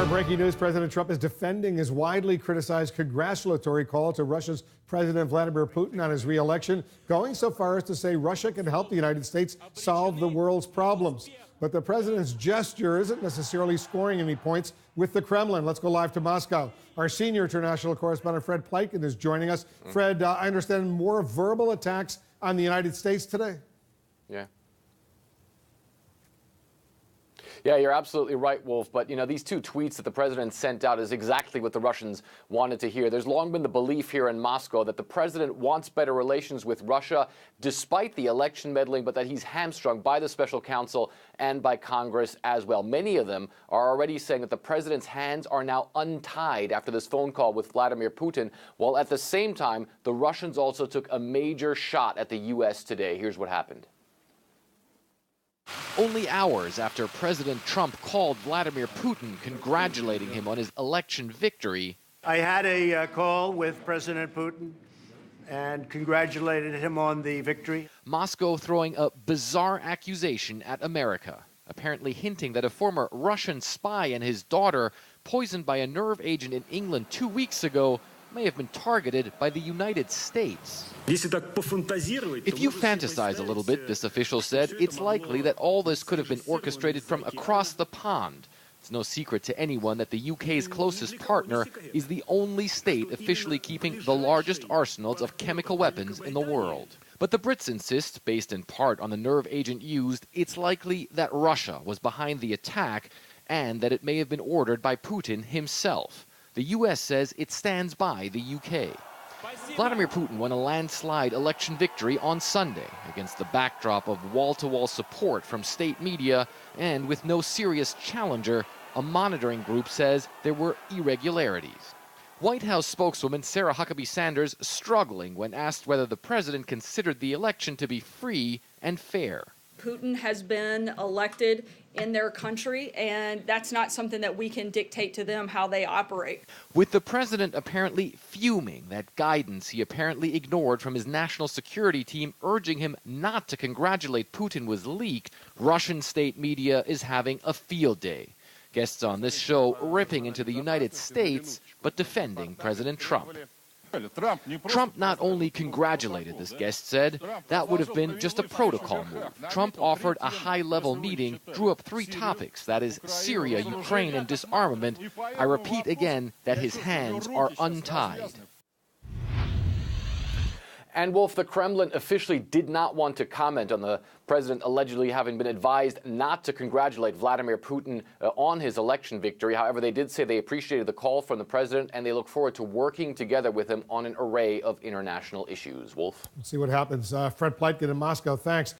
breaking news, President Trump is defending his widely criticized congratulatory call to Russia's President Vladimir Putin on his re-election, going so far as to say Russia can help the United States solve the world's problems. But the president's gesture isn't necessarily scoring any points with the Kremlin. Let's go live to Moscow. Our senior international correspondent, Frederik Pleitgen, is joining us. Fred, I understand more verbal attacks on the United States today. Yeah, you're absolutely right, Wolf. But, these two tweets that the president sent out is exactly what the Russians wanted to hear. There's long been the belief here in Moscow that the president wants better relations with Russia despite the election meddling, but that he's hamstrung by the special counsel and by Congress as well. Many of them are already saying that the president's hands are now untied after this phone call with Vladimir Putin, while at the same time, the Russians also took a major shot at the U.S. today. Here's what happened. Only hours after President Trump called Vladimir Putin congratulating him on his election victory, I had a call with President Putin and congratulated him on the victory. Moscow throwing a bizarre accusation at America, apparently hinting that a former Russian spy and his daughter, poisoned by a nerve agent in England 2 weeks ago, may have been targeted by the United States. If you fantasize a little bit, this official said, it's likely that all this could have been orchestrated from across the pond. It's no secret to anyone that the UK's closest partner is the only state officially keeping the largest arsenals of chemical weapons in the world. But the Brits insist, based in part on the nerve agent used, it's likely that Russia was behind the attack and that it may have been ordered by Putin himself. The U.S. says it stands by the U.K. Vladimir Putin won a landslide election victory on Sunday against the backdrop of wall-to-wall support from state media, and with no serious challenger, a monitoring group says there were irregularities. White House spokeswoman Sarah Huckabee Sanders struggling when asked whether the president considered the election to be free and fair. Putin has been elected in their country, and that's not something that we can dictate to them how they operate. With the president apparently fuming that guidance he apparently ignored from his national security team urging him not to congratulate Putin was leaked, Russian state media is having a field day. Guests on this show ripping into the United States, but defending President Trump. Trump not only congratulated, this guest said, that would have been just a protocol move. Trump offered a high-level meeting, drew up 3 topics, that is, Syria, Ukraine, and disarmament. I repeat again that his hands are untied. And Wolf, the Kremlin officially did not want to comment on the president allegedly having been advised not to congratulate Vladimir Putin on his election victory. However, they did say they appreciated the call from the president and they look forward to working together with him on an array of international issues. Wolf? We'll see what happens. Fred Pleitgen in Moscow, thanks.